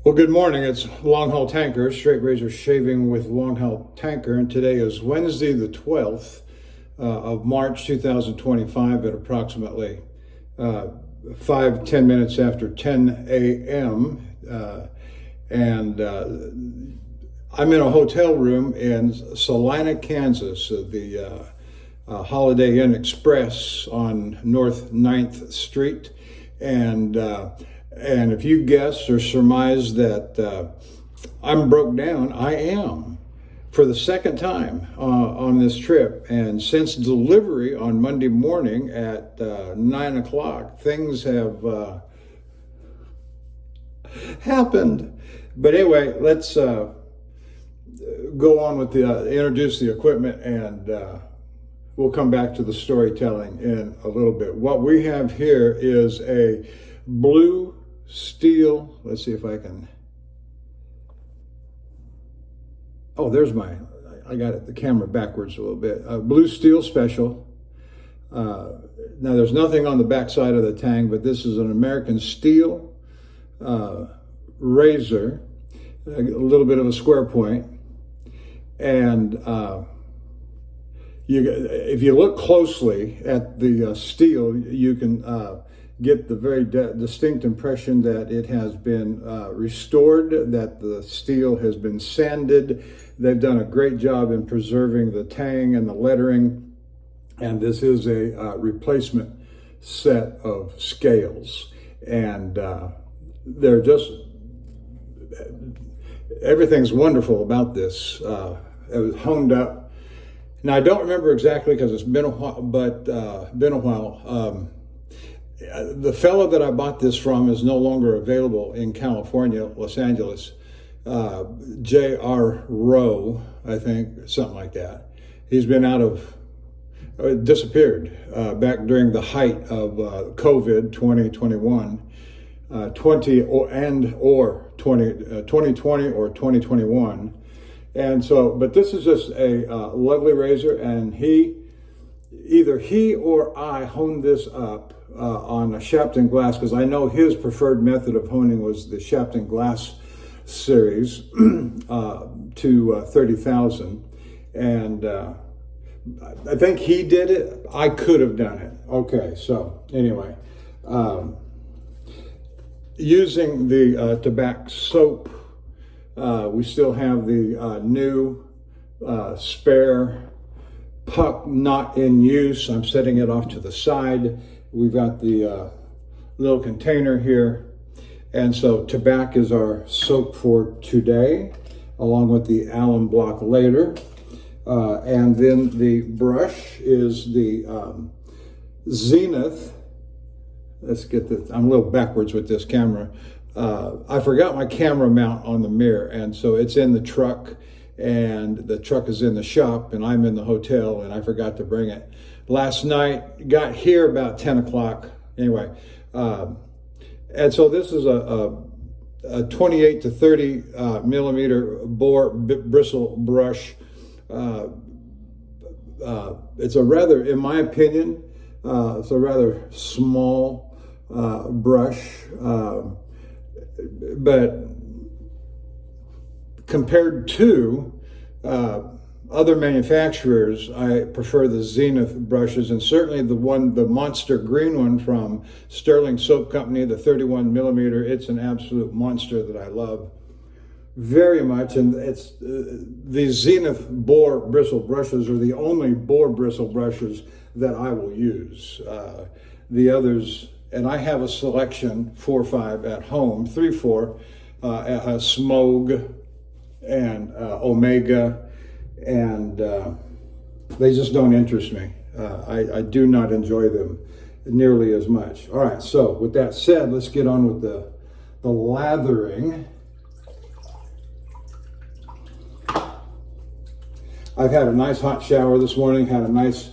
Well, good morning. It's Longhaultanker, straight razor shaving with Longhaultanker, and today is Wednesday, the 12th of March, 2025, at approximately 10 minutes after 10 a.m. And I'm in a hotel room in Salina, Kansas, the Holiday Inn Express on North 9th Street, and if you guessed or surmised that I'm broke down, I am for the second time on this trip. And since delivery on Monday morning at 9 o'clock, things have happened. But anyway, let's go on with introduce the equipment, and we'll come back to the storytelling in a little bit. What we have here is a blue steel, let's see if I can, I got it, the camera backwards a little bit. Blue steel special. Now there's nothing on the back side of the tang, but this is an American steel razor, a little bit of a square point. And if you look closely at the steel, you can get the very distinct impression that it has been restored, that the steel has been sanded. They've done a great job in preserving the tang and the lettering, and this is a replacement set of scales. And they're just, everything's wonderful about this. It was honed up. Now, I don't remember exactly because it's been a while, but been a while. The fellow that I bought this from is no longer available in California, Los Angeles. J.R. Rowe, I think, something like that. He's been disappeared back during the height of COVID 2021, 2020 or 2021. And so, but this is just a lovely razor, and either he or I honed this up on a Shapton glass, because I know his preferred method of honing was the Shapton glass series to 30,000. And I think he did it. I could have done it. Okay, so anyway, using the tobacco soap, we still have the new spare puck not in use. I'm setting it off to the side. We've got the little container here. And so tobacco is our soap for today, along with the alum block later. And then the brush is the Zenith. Let's get this, I'm a little backwards with this camera. I forgot my camera mount on the mirror, and so it's in the truck, and the truck is in the shop, and I'm in the hotel, and I forgot to bring it. Last night, got here about 10 o'clock. Anyway, and so this is a 28 to 30 millimeter bore bristle brush. It's a rather, in my opinion, it's a rather small brush, but compared to other manufacturers, I prefer the Zenith brushes, and certainly the monster green one from Sterling Soap Company, the 31 millimeter. It's an absolute monster that I love very much, and it's the Zenith bore bristle brushes are the only bore bristle brushes that I will use. The others, and I have a selection 4 or 5 at home, 3 4, Smog and Omega, and they just don't interest me. I do not enjoy them nearly as much. All right, so with that said, let's get on with the lathering. I've had a nice hot shower this morning, had a nice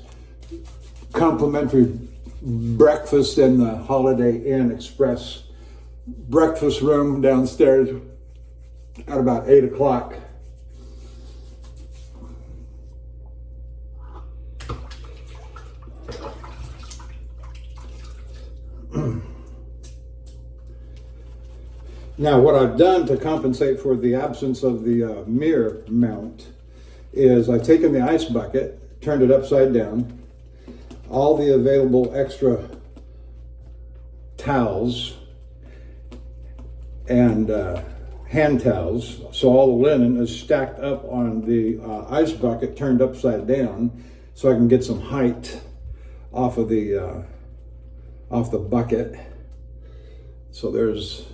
complimentary breakfast in the Holiday Inn Express breakfast room downstairs at about 8 o'clock. Now, what I've done to compensate for the absence of the mirror mount is I've taken the ice bucket, turned it upside down, all the available extra towels and hand towels, so all the linen is stacked up on the ice bucket, turned upside down, so I can get some height off of the bucket. So there's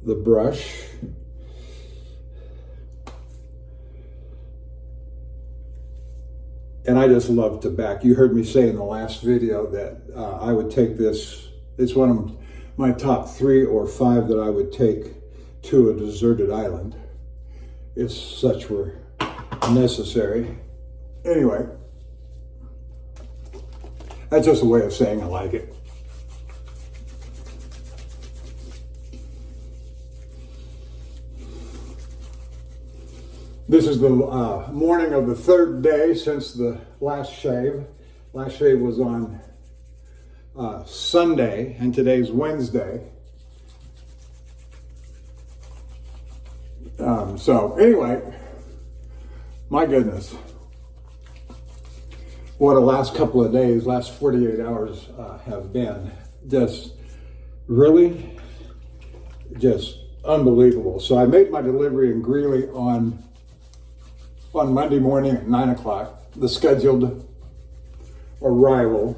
the brush. And I just love tobacco. You heard me say in the last video that I would take this. It's one of my top 3 or 5 that I would take to a deserted island if such were necessary. Anyway, that's just a way of saying I like it. This is the morning of the 3rd day since the last shave. Last shave was on Sunday, and today's Wednesday. So anyway, my goodness, what the last couple of days, last 48 hours have been. Just really, just unbelievable. So I made my delivery in Greeley on Monday morning at 9 o'clock, the scheduled arrival,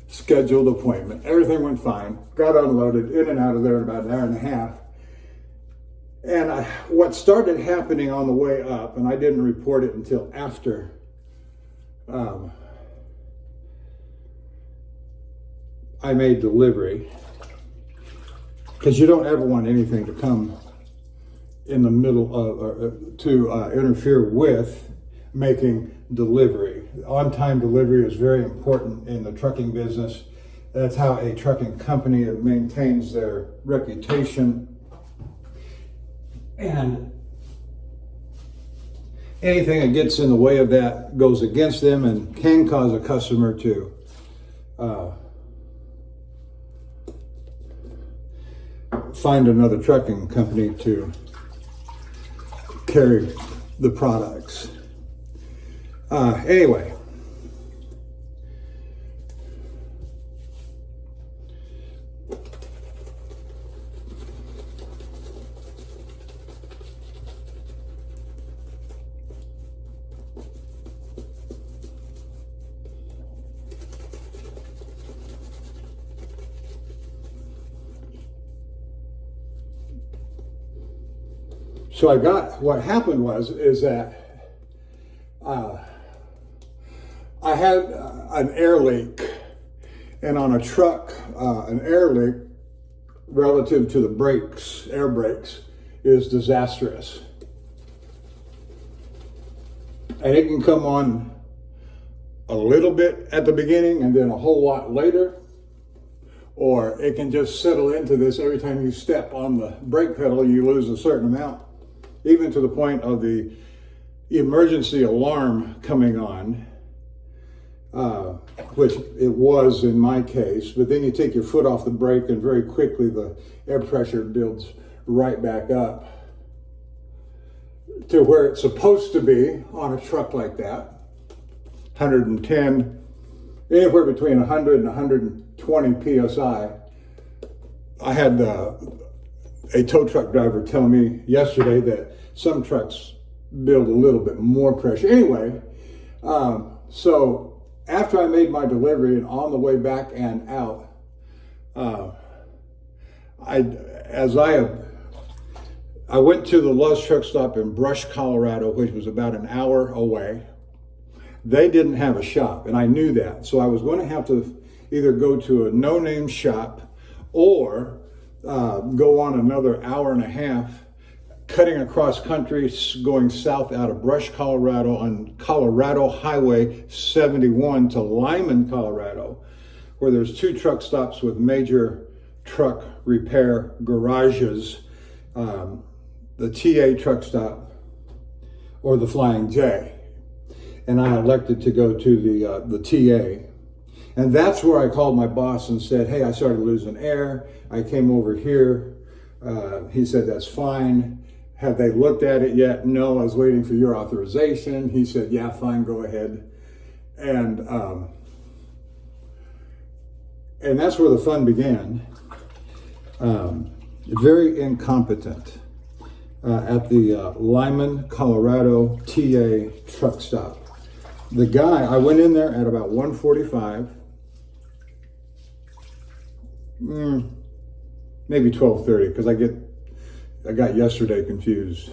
scheduled appointment. Everything went fine. Got unloaded, in and out of there in about an hour and a half. And what started happening on the way up, and I didn't report it until after I made delivery, because you don't ever want anything to come in the middle of, to interfere with making delivery. On-time delivery is very important in the trucking business. That's how a trucking company maintains their reputation. And anything that gets in the way of that goes against them and can cause a customer to find another trucking company to carry the products. Anyway, so what happened is that I had an air leak, and on a truck, an air leak relative to the brakes, air brakes, is disastrous. And it can come on a little bit at the beginning and then a whole lot later, or it can just settle into this. Every time you step on the brake pedal, you lose a certain amount, even to the point of the emergency alarm coming on, which it was in my case. But then you take your foot off the brake and very quickly the air pressure builds right back up to where it's supposed to be on a truck like that, 110, anywhere between 100 and 120 PSI. I had a tow truck driver tell me yesterday that some trucks build a little bit more pressure. Anyway, so after I made my delivery and on the way back and out, I went to the Love's Truck Stop in Brush, Colorado, which was about an hour away. They didn't have a shop, and I knew that. So I was going to have to either go to a no-name shop or go on another hour and a half, cutting across country, going south out of Brush, Colorado, on Colorado Highway 71 to Lyman, Colorado, where there's 2 truck stops with major truck repair garages, the TA truck stop or the Flying J. And I elected to go to the TA. And that's where I called my boss and said, hey, I started losing air. I came over here He said, that's fine. Have they looked at it yet? No, I was waiting for your authorization. He said, yeah, fine, go ahead. And that's where the fun began. Very incompetent at the Lyman, Colorado TA truck stop. The guy, I went in there at about 1:45, maybe 12:30, because I got yesterday confused.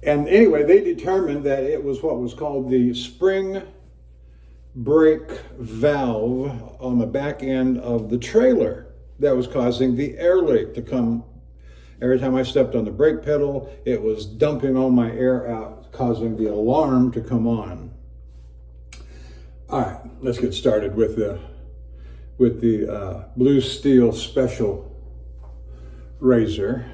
And anyway, they determined that it was what was called the spring brake valve on the back end of the trailer that was causing the air leak to come. Every time I stepped on the brake pedal, it was dumping all my air out, causing the alarm to come on. All right, let's get started with the Blue Steel Special razor.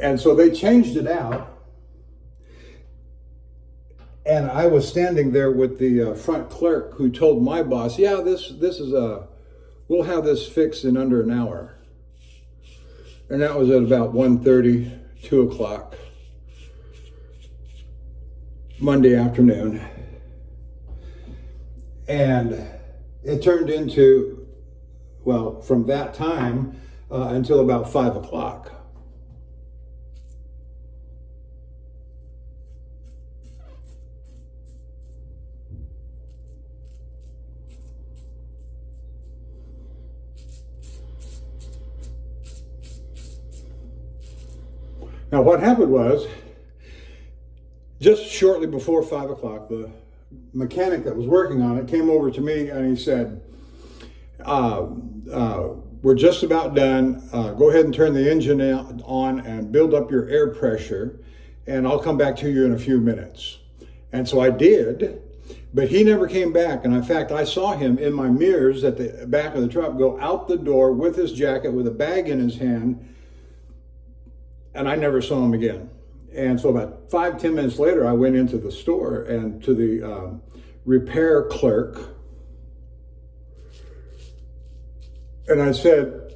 And so they changed it out, and I was standing there with the front clerk who told my boss, yeah, this is we'll have this fixed in under an hour. And that was at about 1:30, 2 o'clock, Monday afternoon. And it turned into, well, from that time until about 5 o'clock. Now, what happened was, just shortly before 5 o'clock, the mechanic that was working on it came over to me and he said, we're just about done. Go ahead and turn the engine on and build up your air pressure, and I'll come back to you in a few minutes. And so I did, but he never came back. And in fact, I saw him in my mirrors at the back of the truck go out the door with his jacket, with a bag in his hand, and I never saw him again. And so about 5-10 minutes later, I went into the store and to the repair clerk, and I said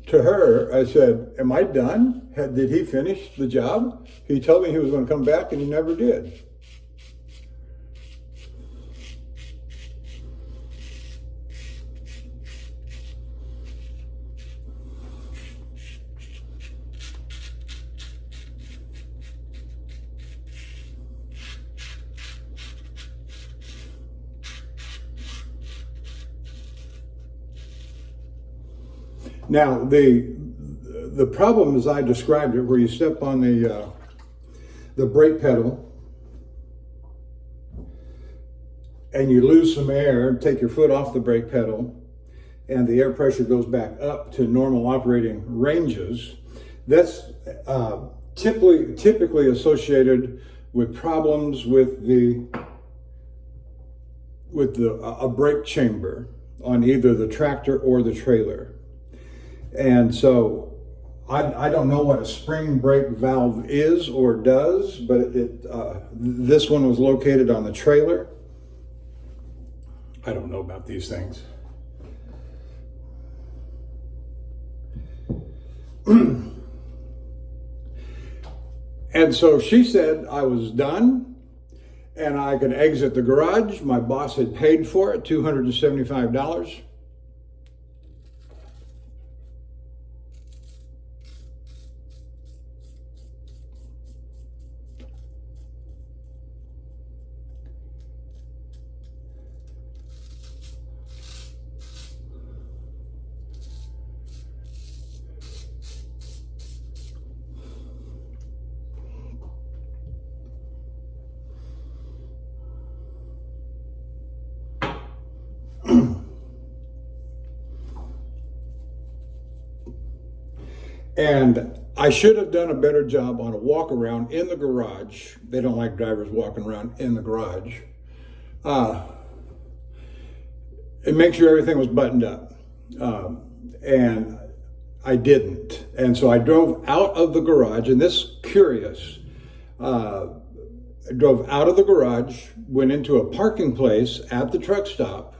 to her, I said, am I done? Did he finish the job? He told me he was going to come back, and he never did. Now, the problem as I described it, where you step on the brake pedal and you lose some air, take your foot off the brake pedal, and the air pressure goes back up to normal operating ranges, that's typically associated with problems with a brake chamber on either the tractor or the trailer. And so I don't know what a spring brake valve is or does, but this one was located on the trailer. I don't know about these things. And so she said I was done and I could exit the garage. My boss had paid for it, $275. And I should have done a better job on a walk around in the garage. They don't like drivers walking around in the garage. And make sure everything was buttoned up. And I didn't. And so I drove out of the garage, and this curious, I drove out of the garage, went into a parking place at the truck stop.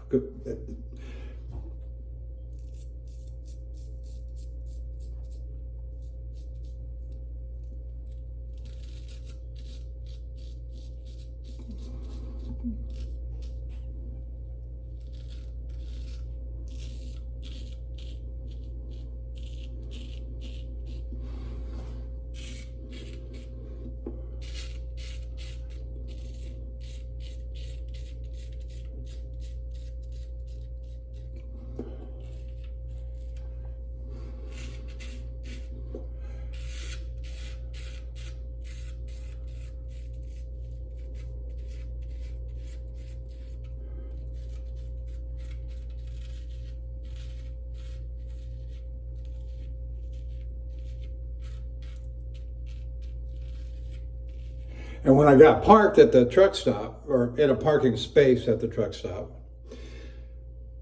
And when I got parked at the truck stop, or in a parking space at the truck stop,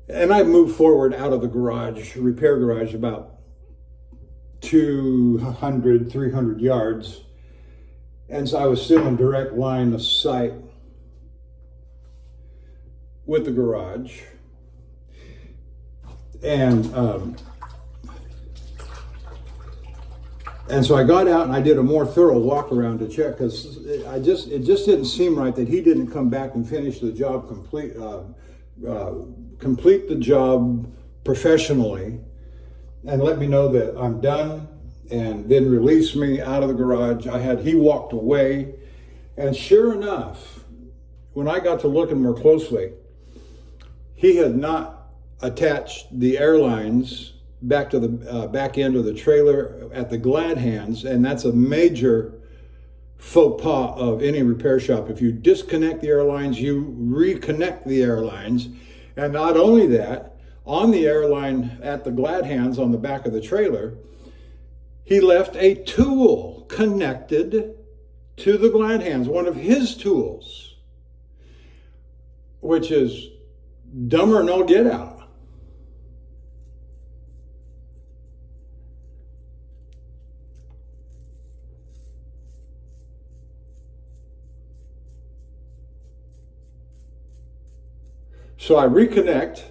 and I moved forward out of the garage, repair garage, about 200, 300 yards. And so I was still in direct line of sight with the garage. And so I got out and I did a more thorough walk around to check, because it just didn't seem right that he didn't come back and finish the job, complete the job professionally, and let me know that I'm done, and then release me out of the garage. He walked away, and sure enough, when I got to looking more closely, he had not attached the airlines back to the back end of the trailer at the glad hands, and that's a major faux pas of any repair shop. If you disconnect the airlines, you reconnect the airlines. And not only that, on the airline at the glad hands on the back of the trailer, he left a tool connected to the glad hands, one of his tools, which is dumber than all get out. So I reconnect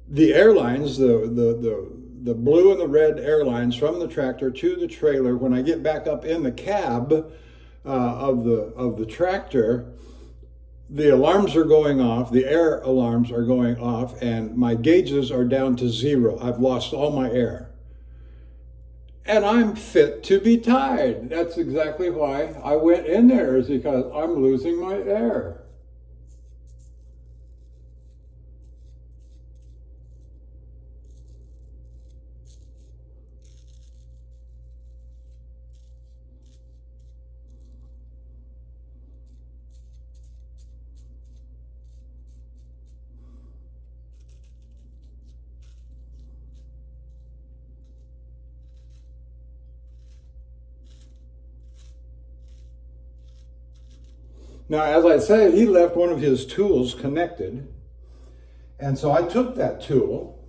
the airlines, the blue and the red airlines from the tractor to the trailer. When I get back up in the cab of the tractor, the alarms are going off, the air alarms are going off, and my gauges are down to 0. I've lost all my air. And I'm fit to be tied. That's exactly why I went in there, is because I'm losing my air. Now, as I say, he left one of his tools connected. And so I took that tool,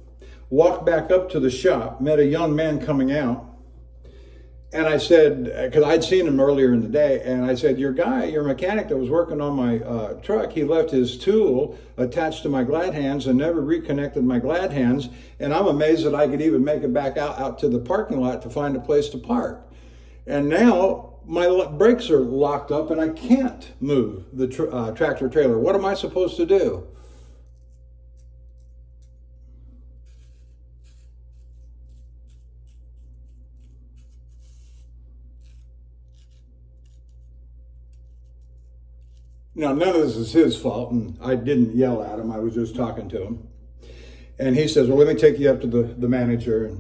walked back up to the shop, met a young man coming out. And I said, because I'd seen him earlier in the day, and I said, your mechanic that was working on my truck, he left his tool attached to my glad hands and never reconnected my glad hands. And I'm amazed that I could even make it back out to the parking lot to find a place to park. And now my brakes are locked up and I can't move the tractor trailer. What am I supposed to do? Now, none of this is his fault, and I didn't yell at him. I was just talking to him. And he says, well, let me take you up to the manager.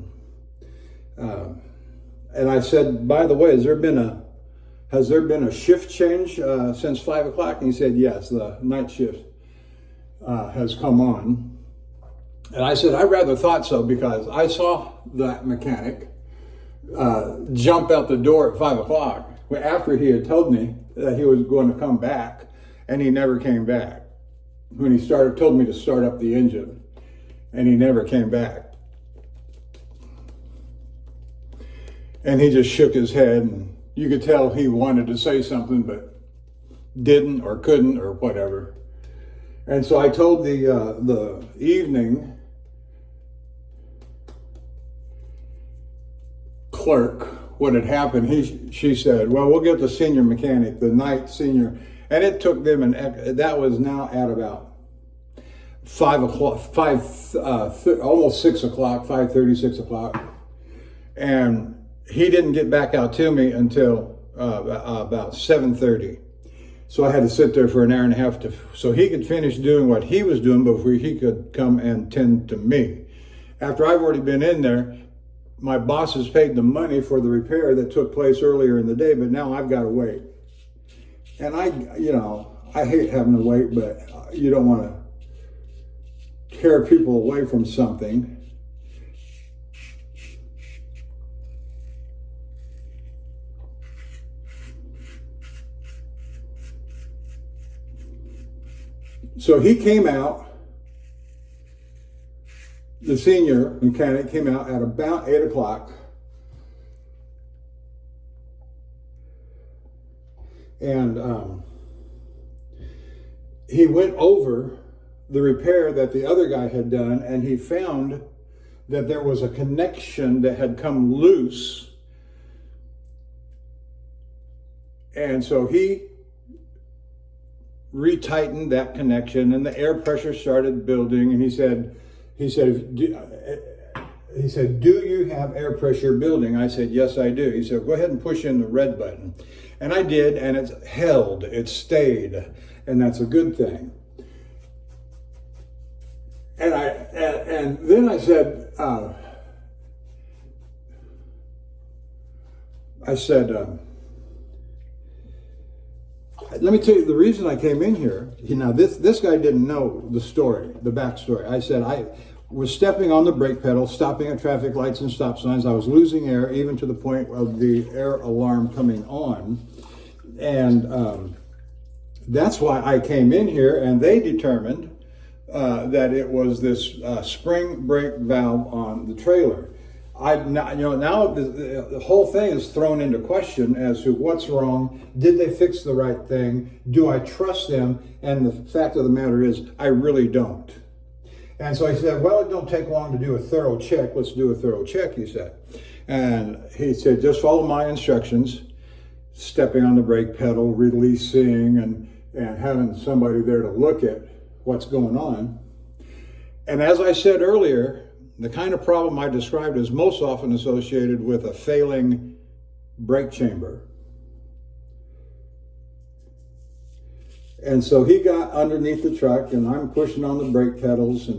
And I said, by the way, has there been a shift change since 5 o'clock? And he said, yes, the night shift has come on. And I said, I rather thought so, because I saw that mechanic jump out the door at 5 o'clock after he had told me that he was going to come back, and he never came back. When he told me to start up the engine, and he never came back. And he just shook his head, and you could tell he wanted to say something, but didn't or couldn't or whatever. And so I told the evening clerk what had happened. She said, well, we'll get the senior mechanic, the night senior. And it took them, that was now at about 5 o'clock, almost 6 o'clock, 5:30, 6 o'clock. And he didn't get back out to me until about 7:30. So I had to sit there for an hour and a half so he could finish doing what he was doing before he could come and tend to me. After I've already been in there, my boss has paid the money for the repair that took place earlier in the day, but now I've got to wait. And I hate having to wait, but you don't want to tear people away from something. So he came out, the senior mechanic came out at about 8 o'clock. And he went over the repair that the other guy had done, and he found that there was a connection that had come loose. And so he retightened that connection, and the air pressure started building. And he said, do you have air pressure building? I said, yes, I do. He said, go ahead and push in the red button. And I did, and it's held, it stayed, and that's a good thing. And then I said, let me tell you the reason I came in here. Now, this guy didn't know the story, the backstory. I said I was stepping on the brake pedal, stopping at traffic lights and stop signs. I was losing air, even to the point of the air alarm coming on. And that's why I came in here, and they determined that it was this spring brake valve on the trailer. Now the whole thing is thrown into question as to what's wrong. Did they fix the right thing? Do I trust them? And the fact of the matter is, I really don't. And so I said, well, it don't take long to do a thorough check. Let's do a thorough check, he said. And he said, just follow my instructions, stepping on the brake pedal, releasing, and having somebody there to look at what's going on. And as I said earlier, the kind of problem I described is most often associated with a failing brake chamber. And so he got underneath the truck, and I'm pushing on the brake pedals,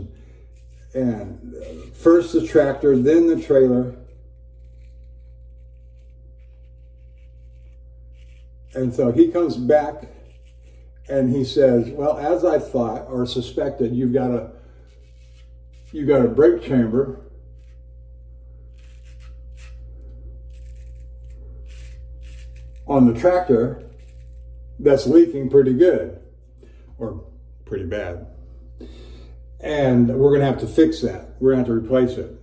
and first the tractor, then the trailer. And so he comes back and he says, well, as I thought or suspected, you've got a brake chamber on the tractor that's leaking pretty good or pretty bad. And we're going to have to fix that. We're going to have to replace it.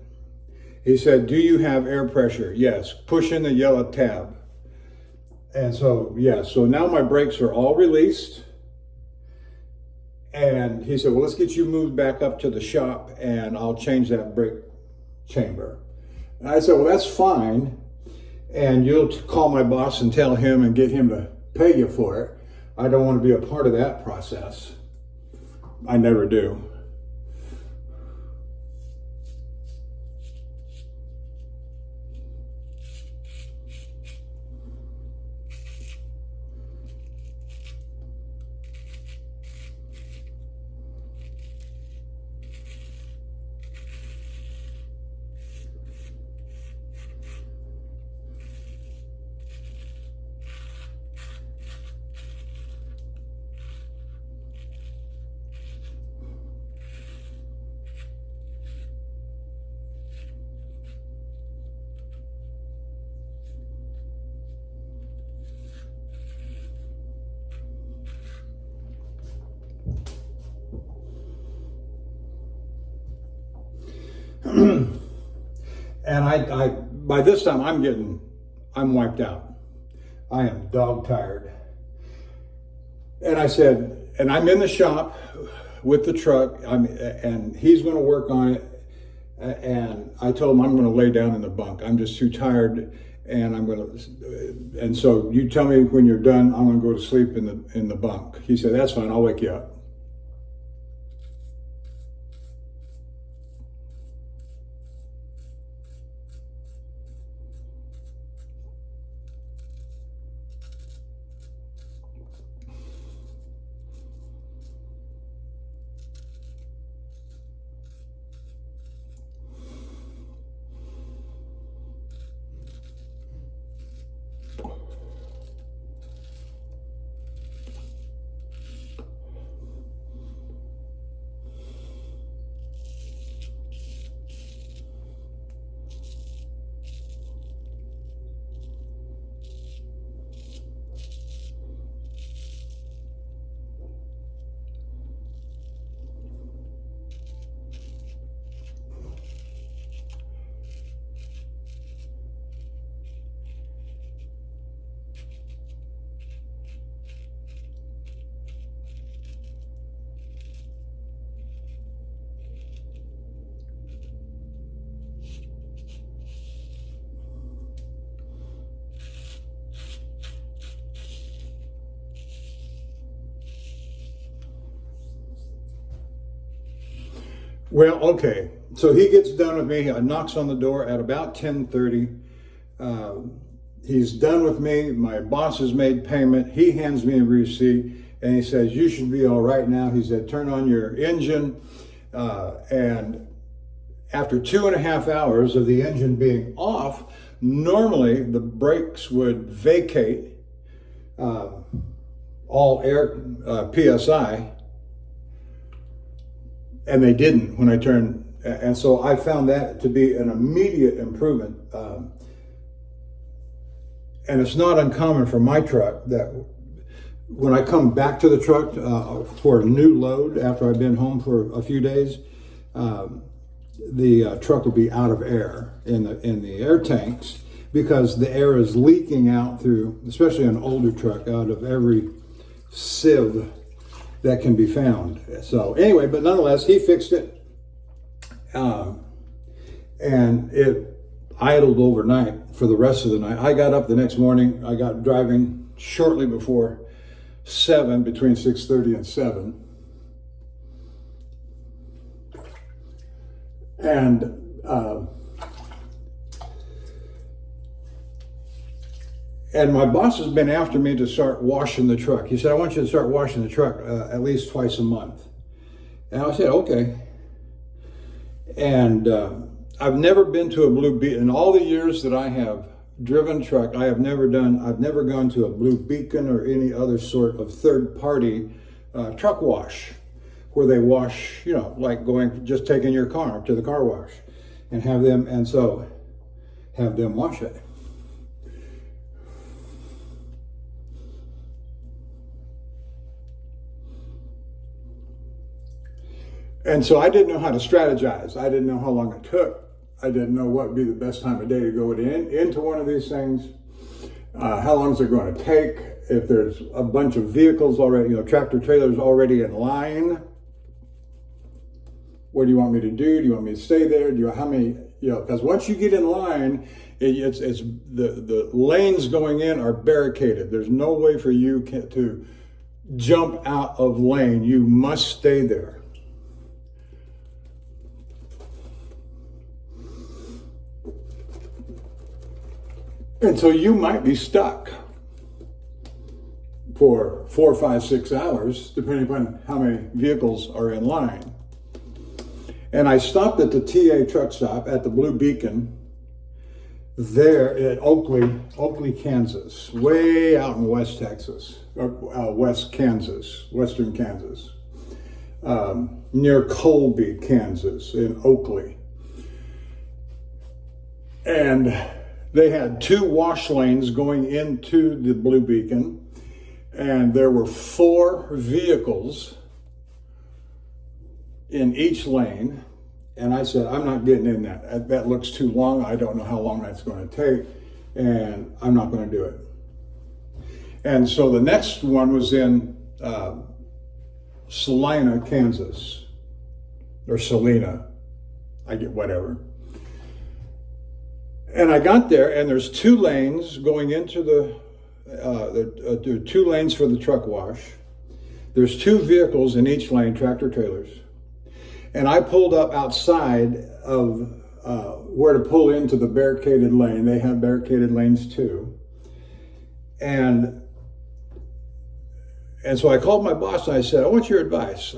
He said, do you have air pressure? Yes. Push in the yellow tab. And so, yes. So now my brakes are all released. And he said, well, let's get you moved back up to the shop and I'll change that brake chamber. And I said, well, that's fine. And you'll call my boss and tell him and get him to pay you for it. I don't want to be a part of that process. I never do. And I by this time I'm wiped out. I am dog tired. And I said, and I'm in the shop with the truck, and he's going to work on it. And I told him I'm going to lay down in the bunk. I'm just too tired, and and so you tell me when you're done. I'm going to go to sleep in the bunk. He said, that's fine. I'll wake you up. Well, okay. So he gets done with me. He knocks on the door at about 10:30. He's done with me. My boss has made payment. He hands me a receipt, and he says, you should be all right now. He said, turn on your engine. And after 2.5 hours of the engine being off, normally the brakes would vacate all air PSI. And they didn't when I turned, and so I found that to be an immediate improvement. And it's not uncommon for my truck that when I come back to the truck for a new load after I've been home for a few days, the truck will be out of air in the air tanks because the air is leaking out through, especially an older truck, out of every sieve that can be found. So anyway, but nonetheless, he fixed it. And it idled overnight for the rest of the night. I got up the next morning. I got driving shortly before 7, between 6:30 and 7. And my boss has been after me to start washing the truck. He said, I want you to start washing the truck at least twice a month. And I said, okay. And I've never been to a Blue Beacon. In all the years that I have driven a truck, I've never gone to a Blue Beacon or any other sort of third-party truck wash where they wash, like just taking your car to the car wash and have them wash it. And so I didn't know how to strategize. I didn't know how long it took. I didn't know what would be the best time of day to go into one of these things. How long is it going to take? If there's a bunch of vehicles already, tractor trailers already in line, what do you want me to do? Do you want me to stay there? How many, because once you get in line, it's the lanes going in are barricaded. There's no way for you to jump out of lane. You must stay there. And so you might be stuck for 4, 5, 6 hours, depending upon how many vehicles are in line. And I stopped at the TA truck stop at the Blue Beacon there at Oakley, Kansas, way out in West Texas, or western Kansas, near Colby, Kansas, in Oakley. And they had 2 wash lanes going into the Blue Beacon, and there were 4 vehicles in each lane, And I said, I'm not getting in that. That looks too long. I don't know how long that's going to take, and I'm not going to do it. And so the next one was in Salina, Kansas, or Salina, I get whatever. And I got there, and there's 2 lanes going into there are 2 lanes for the truck wash. There's 2 vehicles in each lane, tractor trailers. And I pulled up outside of where to pull into the barricaded lane. They have barricaded lanes too. And so I called my boss and I said, I want your advice.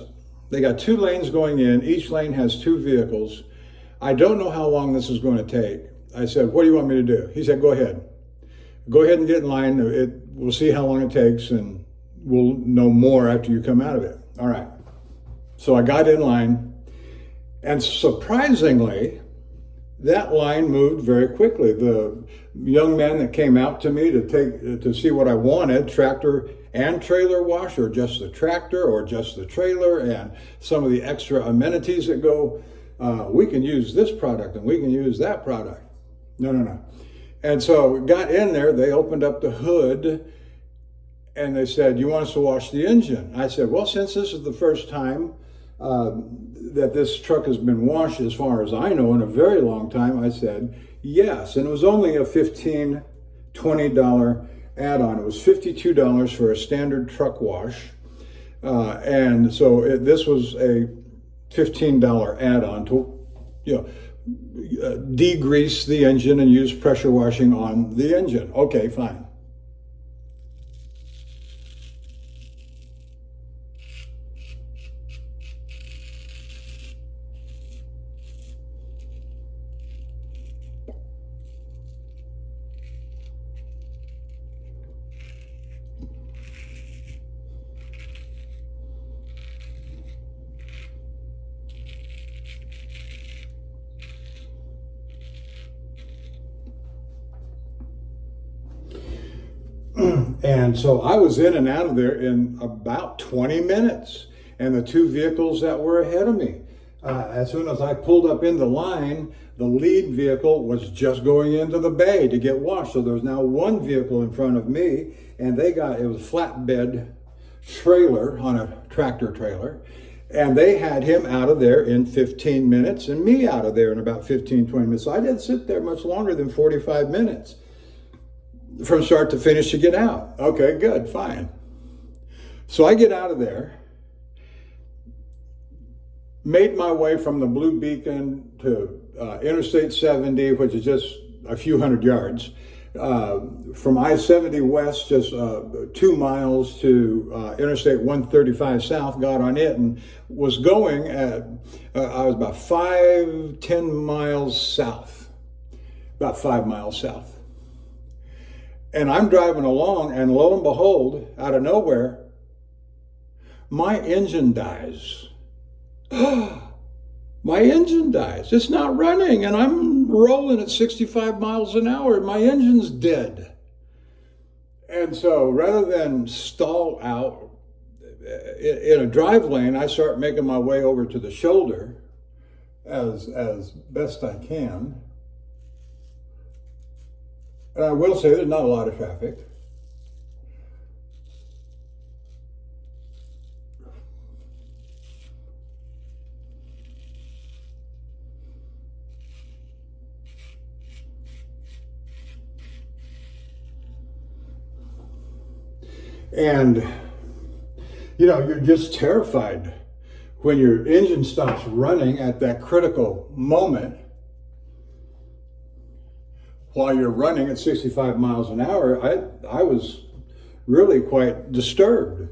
They got 2 lanes going in. Each lane has 2 vehicles. I don't know how long this is going to take. I said, what do you want me to do? He said, go ahead. Go ahead and get in line. We'll see how long it takes, and we'll know more after you come out of it. All right. So I got in line, and surprisingly, that line moved very quickly. The young man that came out to me to see what I wanted, tractor and trailer wash, or just the tractor, or just the trailer, and some of the extra amenities that go, we can use this product and we can use that product. No. And so we got in there, they opened up the hood, and they said, you want us to wash the engine? I said, well, since this is the first time that this truck has been washed, as far as I know, in a very long time, I said, yes. And it was only a $15, $20 add-on. It was $52 for a standard truck wash. And so this was a $15 add-on to, degrease the engine and use pressure washing on the engine. Okay, fine. And so I was in and out of there in about 20 minutes. And the 2 vehicles that were ahead of me, as soon as I pulled up in the line, the lead vehicle was just going into the bay to get washed. So there was now 1 vehicle in front of me, and it was a flatbed trailer on a tractor trailer. And they had him out of there in 15 minutes and me out of there in about 15, 20 minutes. So I didn't sit there much longer than 45 minutes. From start to finish to get out. Okay, good, fine. So I get out of there, made my way from the Blue Beacon to Interstate 70, which is just a few hundred yards. From I-70 west, just 2 miles to Interstate 135 south, got on it and was going at, I was about 10 miles south, about 5 miles south. And I'm driving along, and lo and behold, out of nowhere, my engine dies. My engine dies. It's not running, and I'm rolling at 65 miles an hour, and my engine's dead. And so rather than stall out in a drive lane, I start making my way over to the shoulder as best I can. And I will say there's not a lot of traffic. And, you're just terrified when your engine stops running at that critical moment. While you're running at 65 miles an hour, I was really quite disturbed.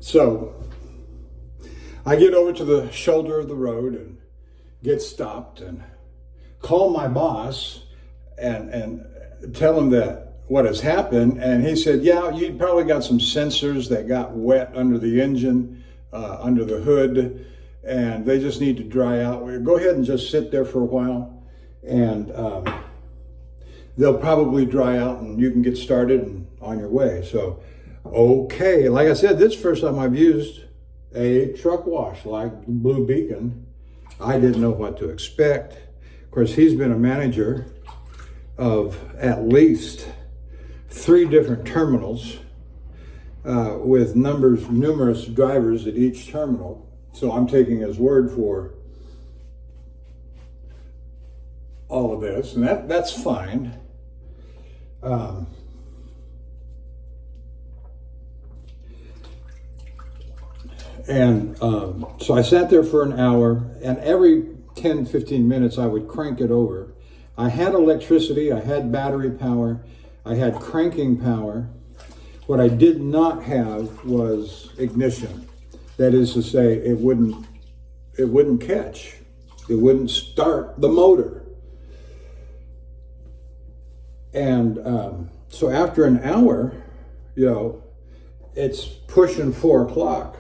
So I get over to the shoulder of the road and get stopped and call my boss and tell him that what has happened. And he said, yeah, you probably got some sensors that got wet under the engine, under the hood, and they just need to dry out. Go ahead and just sit there for a while, and they'll probably dry out and you can get started and on your way. So, okay, like I said, this is the first time I've used a truck wash like Blue Beacon. I didn't know what to expect. Of course, he's been a manager of at least 3 different terminals with numerous drivers at each terminal. So I'm taking his word for all of this, and that's fine. So I sat there for an hour, and every 10, 15 minutes I would crank it over. I had electricity, I had battery power, I had cranking power. What I did not have was ignition. That is to say, it wouldn't catch. It wouldn't start the motor. And so after an hour, it's pushing 4 o'clock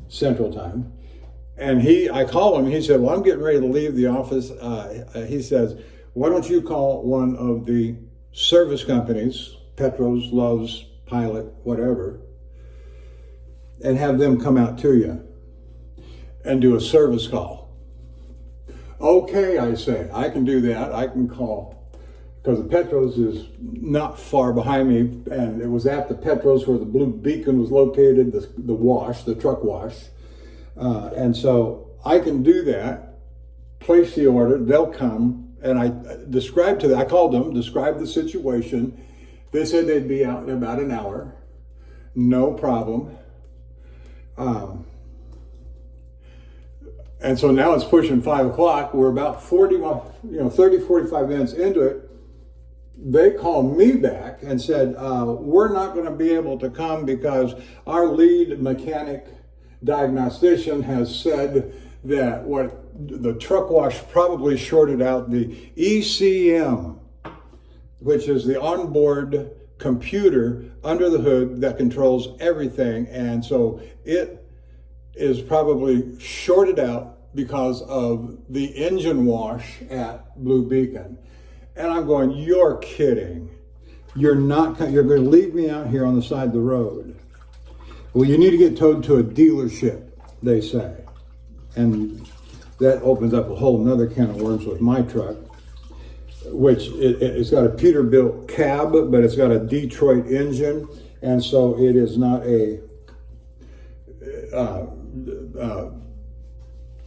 Central Time. And I call him, he said, well, I'm getting ready to leave the office. He says, why don't you call one of the service companies, Petros, Love's, Pilot, whatever, and have them come out to you and do a service call. Okay, I say, I can do that. I can call, because the Petros is not far behind me, and it was at the Petros where the Blue Beacon was located, the truck wash. And so I can do that, place the order, they'll come, and I called them, described the situation. They said they'd be out in about an hour, no problem. And so now it's pushing 5 o'clock. We're about 30, 45 minutes into it. They called me back and said, we're not going to be able to come because our lead mechanic diagnostician has said that the truck wash probably shorted out the ECM, which is the onboard computer under the hood that controls everything. And so it is probably shorted out because of the engine wash at Blue Beacon. And I'm going, you're kidding. You're going to leave me out here on the side of the road. Well, you need to get towed to a dealership, they say. And that opens up a whole nother can of worms with my truck, which it's got a Peterbilt cab, but it's got a Detroit engine. And so it is not a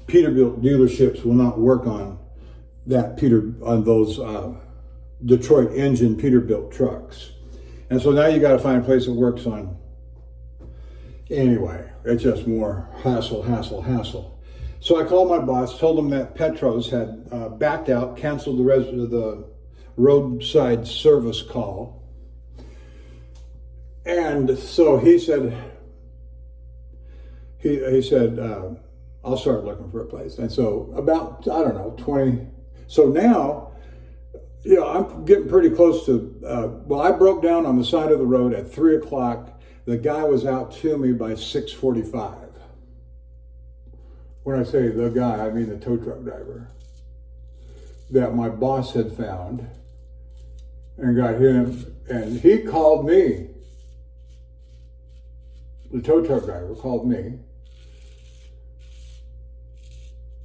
Peterbilt dealerships will not work on those Detroit engine Peterbilt trucks. And so now you got to find a place that works on. Anyway, it's just more hassle. So I called my boss, told him that Petros had backed out, canceled the rest of the roadside service call. And so he said, I'll start looking for a place. And so about, 20. So now, I'm getting pretty close to, I broke down on the side of the road at 3 o'clock. The guy was out to me by 6:45. When I say the guy, I mean the tow truck driver that my boss had found and got him, and he called me. The tow truck driver called me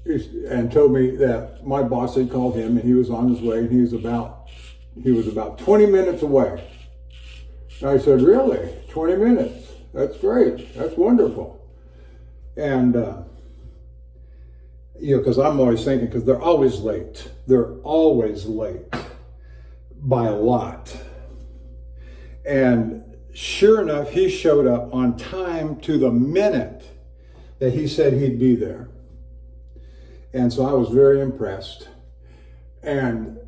and told me that my boss had called him and he was on his way, and he was about 20 minutes away. And I said, really? 20 minutes? That's great. That's wonderful. And, because I'm always thinking, because they're always late. They're always late by a lot. And sure enough, he showed up on time to the minute that he said he'd be there. And so I was very impressed. And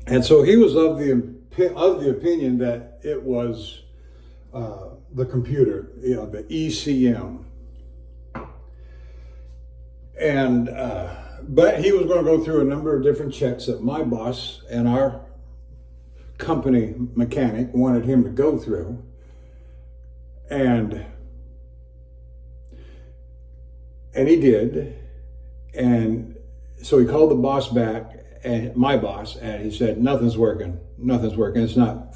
And so he was of the opinion that it was the computer, the ECM. And but he was going to go through a number of different checks that my boss and our company mechanic wanted him to go through. And he did. And so he called the boss back, and my boss, and he said, nothing's working. It's not,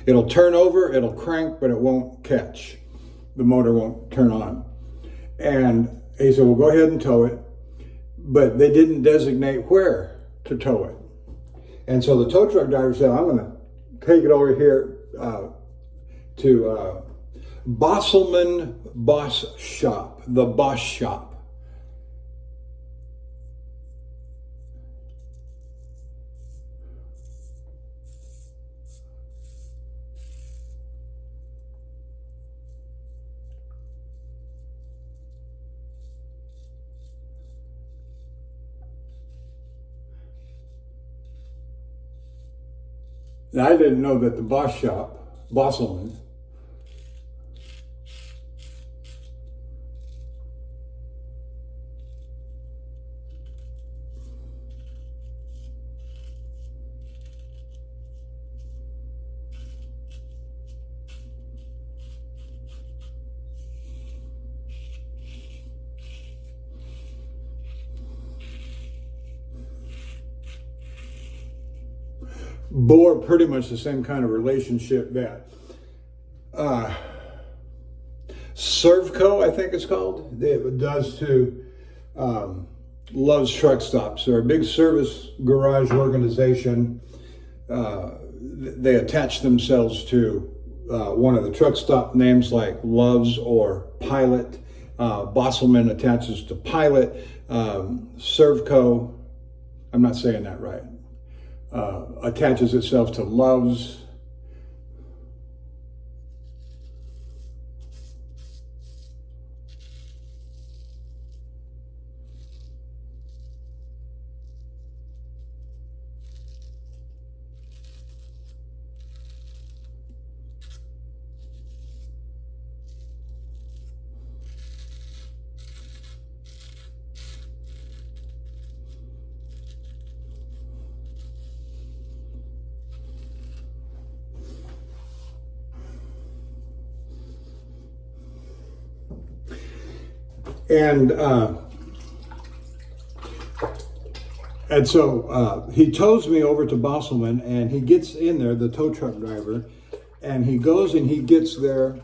it'll turn over, it'll crank, but it won't catch. The motor won't turn on. And he said, well, go ahead and tow it. But they didn't designate where to tow it. And so the tow truck driver said, I'm going to take it over here to Bosselman Boss Shop, the Boss Shop. Now, I didn't know that the Boss Shop, Bosselman, bore pretty much the same kind of relationship that Servco, I think it's called, it does to Love's Truck Stops. They're a big service garage organization. They attach themselves to one of the truck stop names like Love's or Pilot. Bosselman attaches to Pilot. Servco, I'm not saying that right, attaches itself to Love's. And so he tows me over to Bosselman, and he gets in there, the tow truck driver, and he goes and he gets their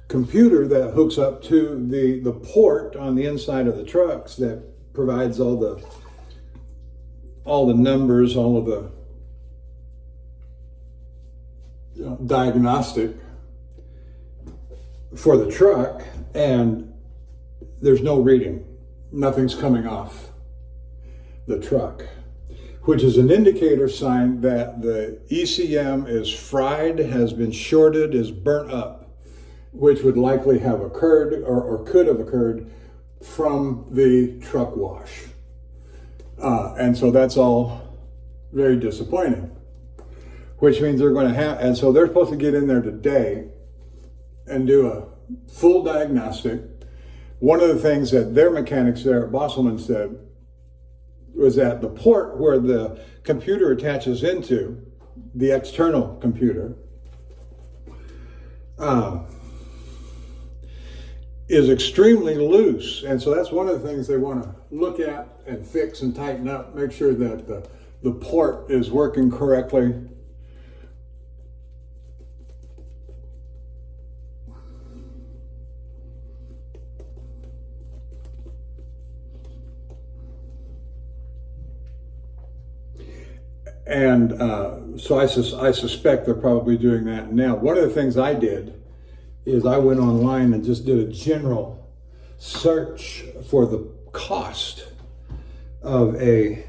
computer that hooks up to the port on the inside of the trucks that provides all the numbers, all of the diagnostic for the truck, and there's no reading. Nothing's coming off the truck, which is an indicator sign that the ECM is fried, has been shorted, is burnt up, which would likely have occurred or could have occurred from the truck wash. And so that's all very disappointing, which means they're going to have, and so they're supposed to get in there today and do a full diagnostic. One of the things that their mechanics there at Bosselman said was that the port where the computer attaches into the external computer is extremely loose. And so that's one of the things they want to look at and fix and tighten up, make sure that the port is working correctly. And so I suspect they're probably doing that now. One of the things I did is I went online and just did a general search for the cost of a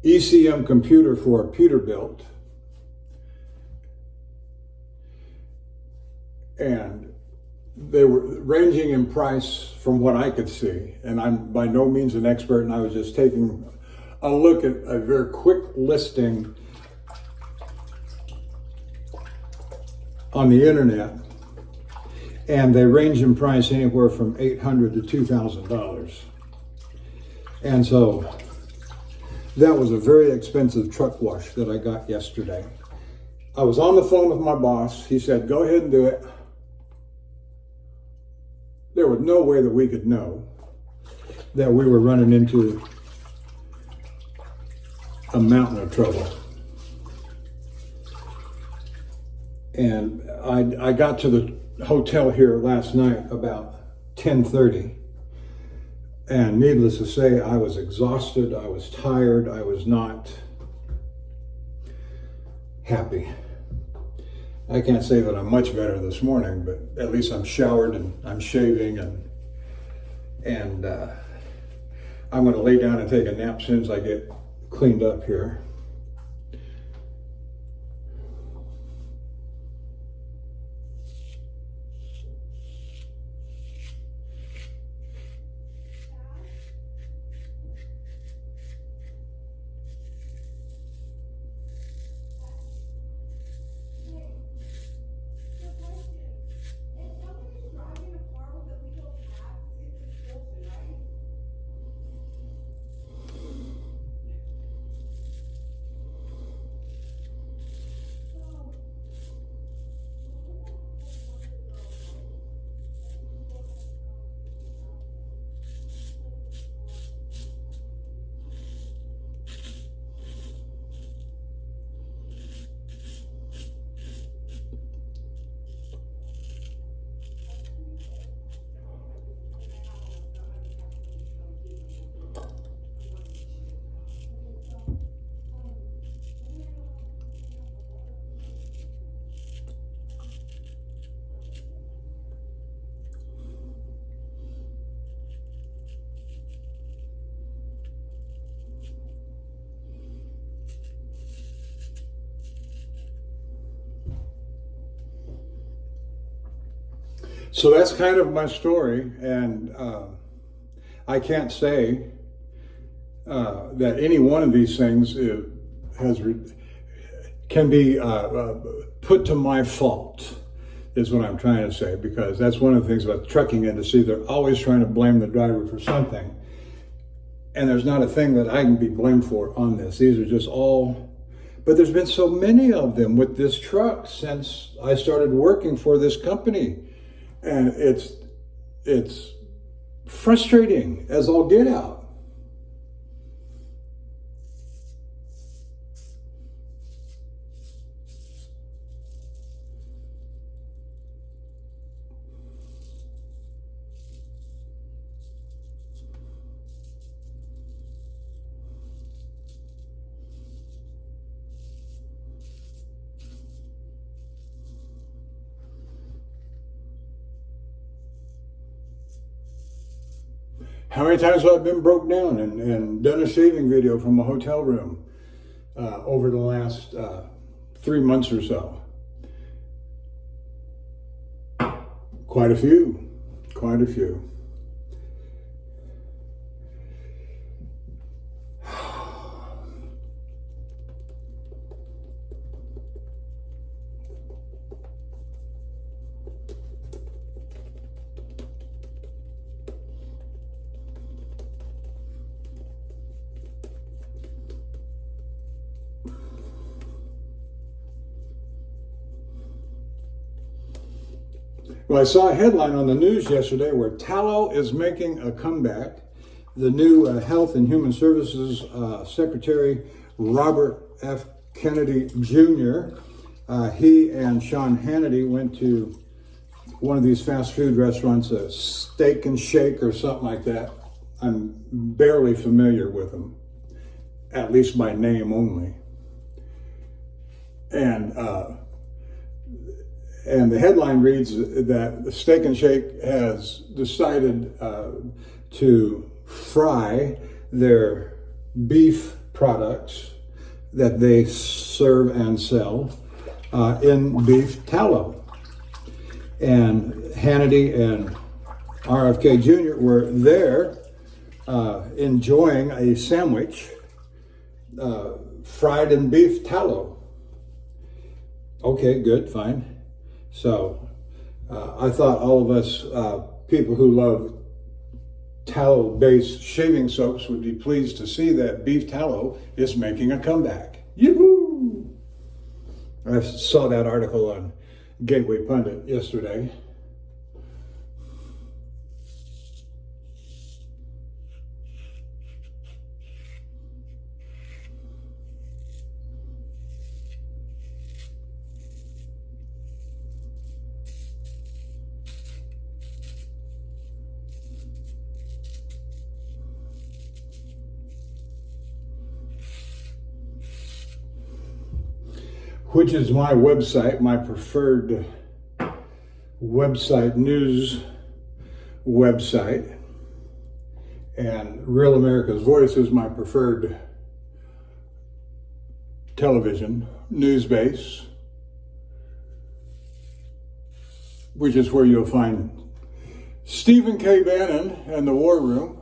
ECM computer for a Peterbilt. And they were ranging in price from what I could see. And I'm by no means an expert, and I was just taking I'll look at a very quick listing on the internet, and they range in price anywhere from $800 to $2,000. And so that was a very expensive truck wash that I got yesterday. I was on the phone with my boss. He said, go ahead and do it. There was no way that we could know that we were running into a mountain of trouble. And I got to the hotel here last night about 10:30. And needless to say, I was exhausted, I was tired, I was not happy. I can't say that I'm much better this morning, but at least I'm showered and I'm shaving, and I'm going to lay down and take a nap as soon as I get cleaned up here. So that's kind of my story, and I can't say that any one of these things can be put to my fault, is what I'm trying to say, because that's one of the things about the trucking industry. They're always trying to blame the driver for something, and there's not a thing that I can be blamed for on this. These are just all, but there's been so many of them with this truck since I started working for this company. And it's frustrating as all get out. How many times have I been broke down and done a shaving video from a hotel room over the last 3 months or so? Quite a few, quite a few. Well, I saw a headline on the news yesterday where tallow is making a comeback. The new Health and Human Services Secretary, Robert F. Kennedy Jr., he and Sean Hannity went to one of these fast food restaurants, a Steak and Shake or something like that. I'm barely familiar with them, at least by name only. And the headline reads that the Steak and Shake has decided to fry their beef products that they serve and sell in beef tallow. And Hannity and RFK Jr. were there enjoying a sandwich fried and beef tallow. Okay, good, fine. So I thought all of us people who love tallow-based shaving soaps would be pleased to see that beef tallow is making a comeback. Yoo-hoo! I saw that article on Gateway Pundit yesterday. Which is my website, my preferred website, news website. And Real America's Voice is my preferred television news base, which is where you'll find Stephen K. Bannon and the War Room.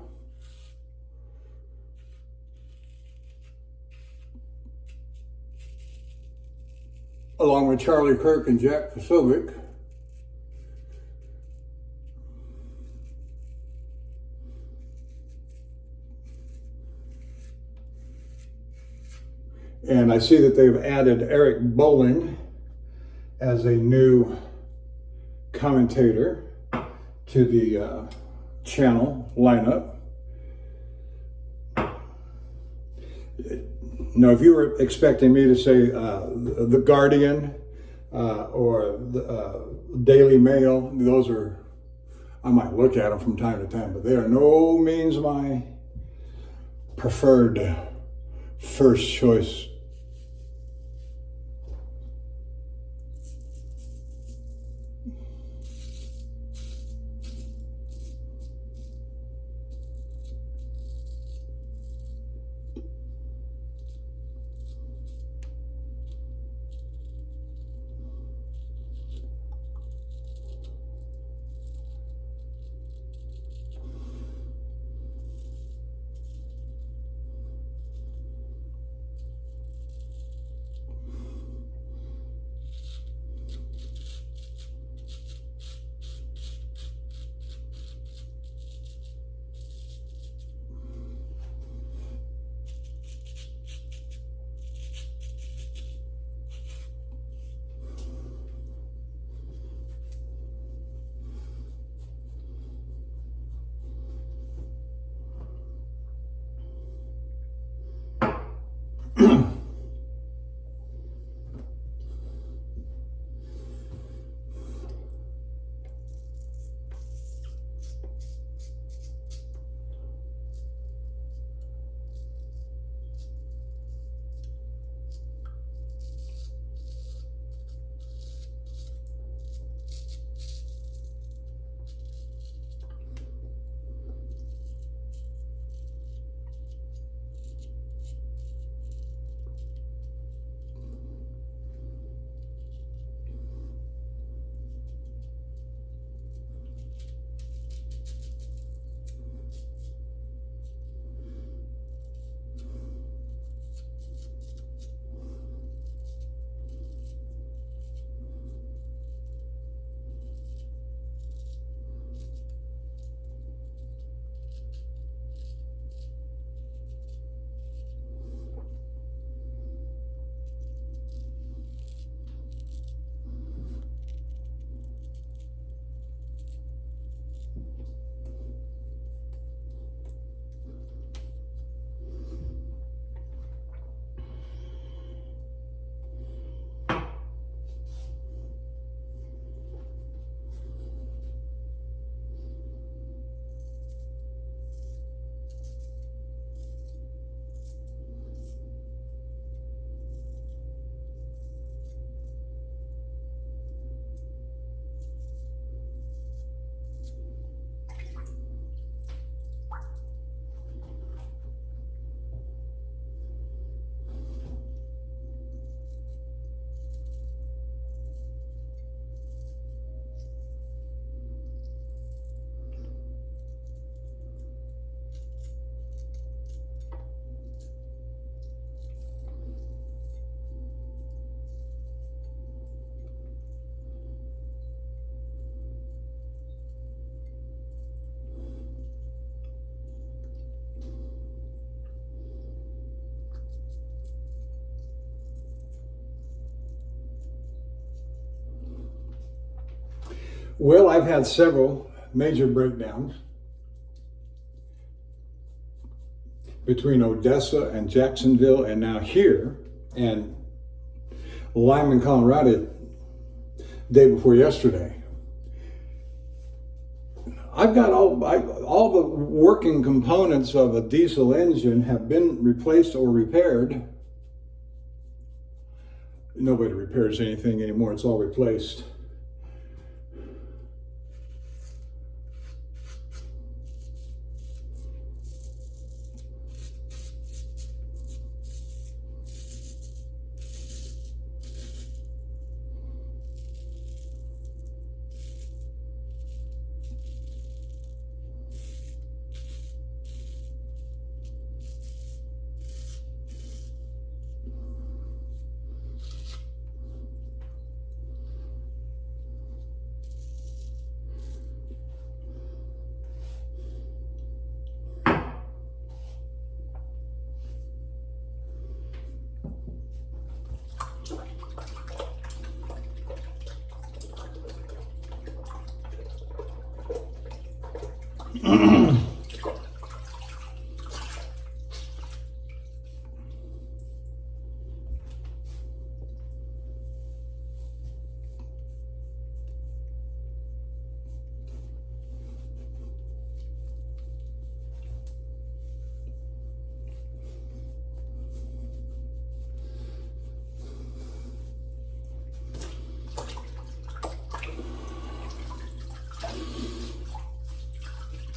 Along with Charlie Kirk and Jack Posobiec. And I see that they've added Eric Bolling as a new commentator to the channel lineup. Now, if you were expecting me to say The Guardian or the Daily Mail, those are, I might look at them from time to time, but they are no means my preferred first choice. Well, I've had several major breakdowns between Odessa and Jacksonville and now here, and Lyman, Colorado, day before yesterday. I've got all the working components of a diesel engine have been replaced or repaired. Nobody repairs anything anymore, it's all replaced.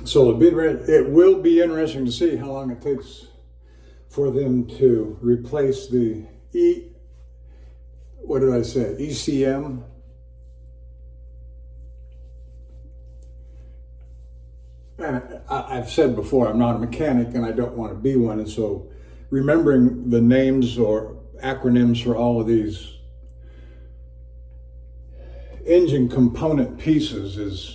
So it will be interesting to see how long it takes for them to replace the ECM. And I've said before, I'm not a mechanic and I don't want to be one. And so remembering the names or acronyms for all of these engine component pieces is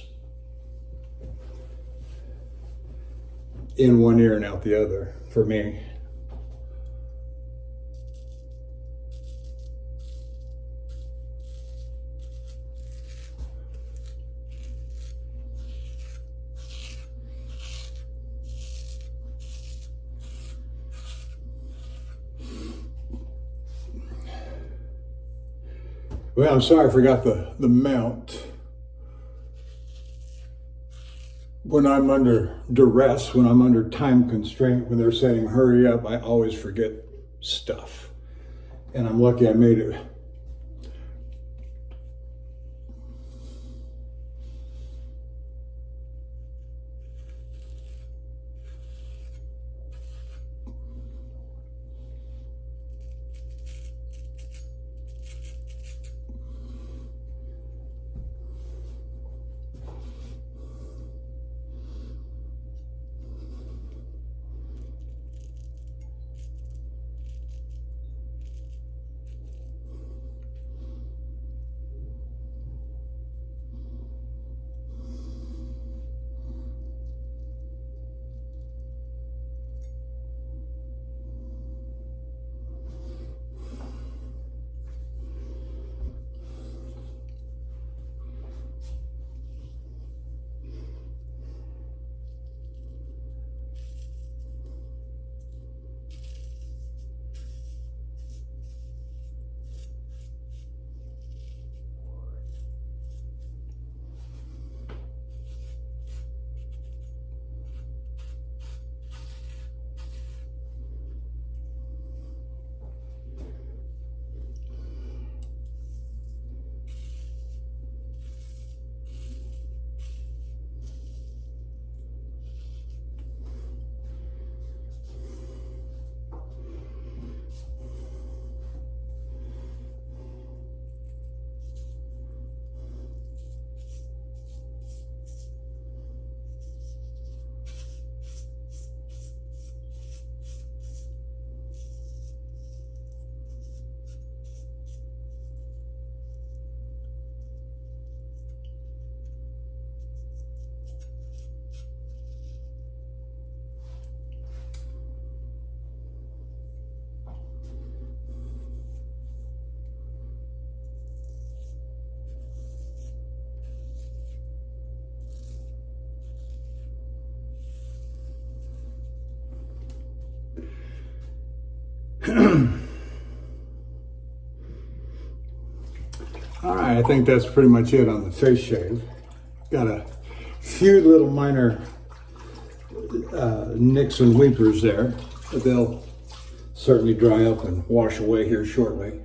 in one ear and out the other for me. Well, I'm sorry I forgot the mount. When I'm under duress, when I'm under time constraint, when they're saying hurry up, I always forget stuff. And I'm lucky I made it. All right, I think that's pretty much it on the face shave. Got a few little minor nicks and weepers there, but they'll certainly dry up and wash away here shortly.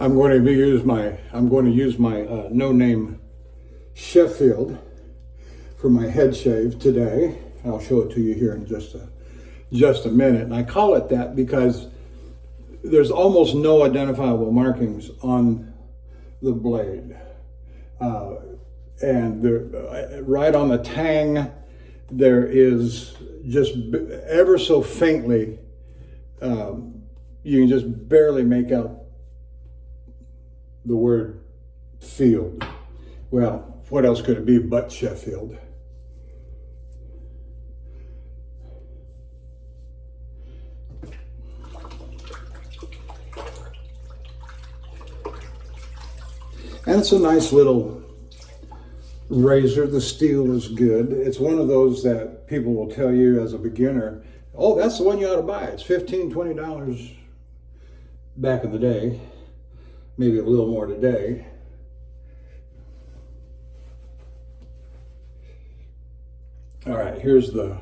I'm going to use my no-name Sheffield for my head shave today. I'll show it to you here in just a minute. And I call it that because there's almost no identifiable markings on the blade. And right on the tang, there is just ever so faintly, you can just barely make out the word field. Well, what else could it be but Sheffield? And it's a nice little razor. The steel is good. It's one of those that people will tell you as a beginner, oh, that's the one you ought to buy. It's $15, $20 back in the day. Maybe a little more today. All right, here's the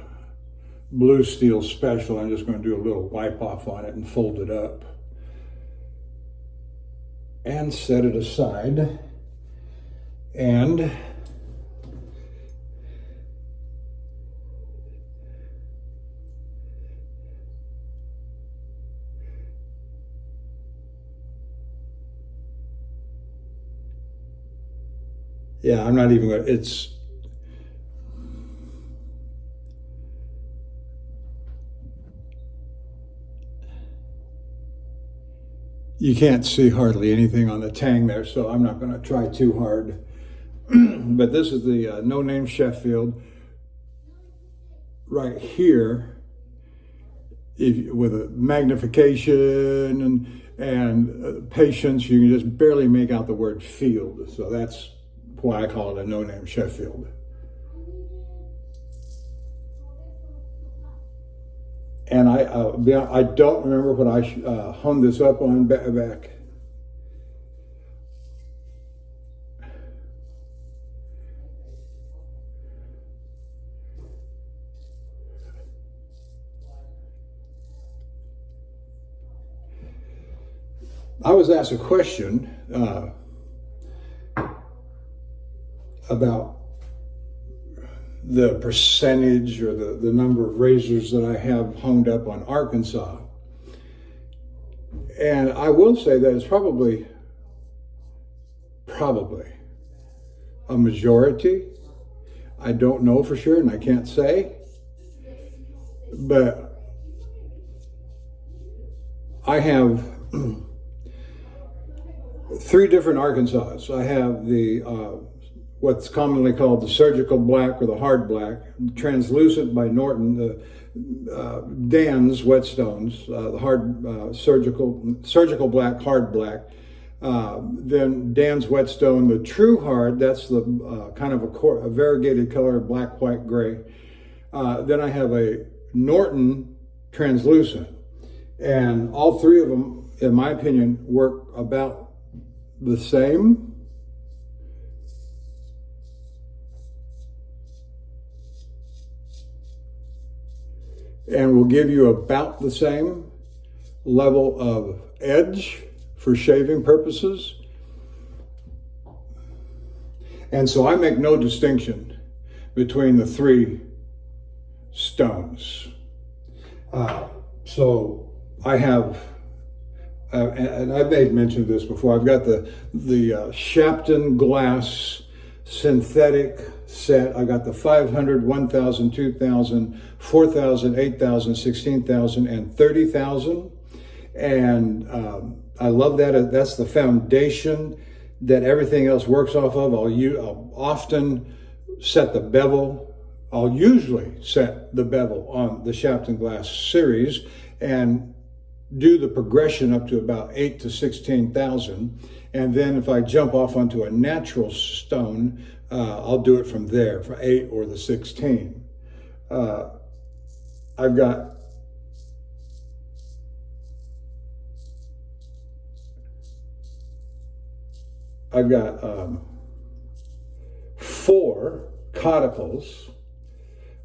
blue steel special. I'm just going to do a little wipe off on it and fold it up and set it aside. And yeah, I'm not even going to, you can't see hardly anything on the tang there, so I'm not going to try too hard. But this is the no-name Sheffield right here. With a magnification and patience, you can just barely make out the word field. So that's why I call it a no-name Sheffield. And I don't remember what I hung this up on back. I was asked a question about the percentage or the number of razors that I have hung up on Arkansas. And I will say that it's probably a majority. I don't know for sure and I can't say, but I have 3 different Arkansas. I have the what's commonly called the surgical black or the hard black, translucent by Norton, the Dan's whetstones, the hard surgical black, hard black. Then Dan's whetstone, the true hard, that's the kind of a variegated color, black, white, gray. Then I have a Norton translucent, and all 3 of them, in my opinion, work about the same. And will give you about the same level of edge for shaving purposes. And so I make no distinction between the three stones. So I have, and I've made mention of this before, I've got the Shapton glass synthetic set. I got the 500, 1,000, 2,000, 4,000, 8,000, 16,000, and 30,000. And I love that. That's the foundation that everything else works off of. I'll often set the bevel. I'll usually set the bevel on the Shapton glass series and do the progression up to about 8 to 16,000. And then if I jump off onto a natural stone, I'll do it from there for 8 or the 16. I've got four cauticles.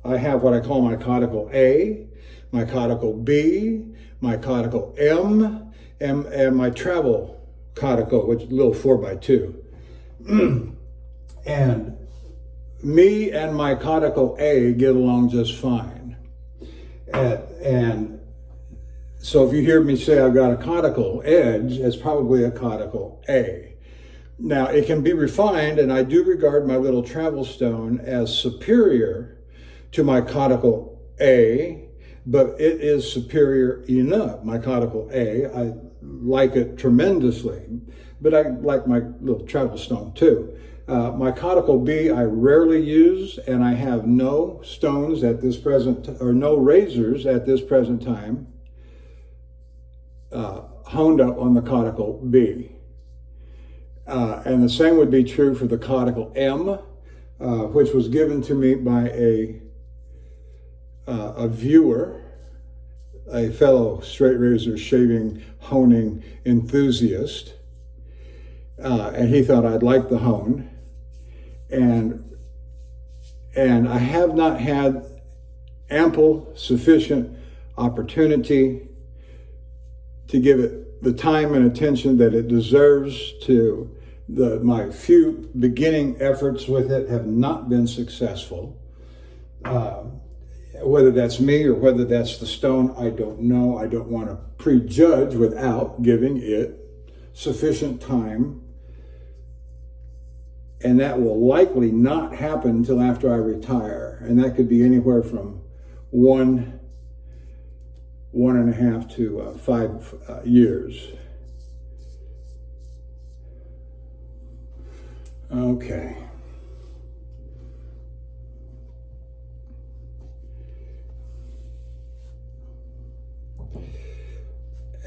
I have what I call my cauticle A, my cauticle B, my cauticle M, and my travel cauticle, which is a little 4x2. And me and my cauticle A get along just fine. And so if you hear me say I've got a cauticle edge, it's probably a cauticle A. Now, it can be refined, and I do regard my little travel stone as superior to my cauticle A, but it is superior enough. My cauticle A, I like it tremendously, but I like my little travel stone too. My cauticle B I rarely use, and I have no stones at this present, or no razors at this present time, honed up on the cauticle B. And the same would be true for the cauticle M, which was given to me by a viewer, a fellow straight razor shaving honing enthusiast, and he thought I'd like the hone, and I have not had ample, sufficient opportunity to give it the time and attention that it deserves. My few beginning efforts with it have not been successful. Whether that's me or whether that's the stone, I don't know. I don't want to prejudge without giving it sufficient time. And that will likely not happen until after I retire. And that could be anywhere from 1.5 to 5 years. Okay.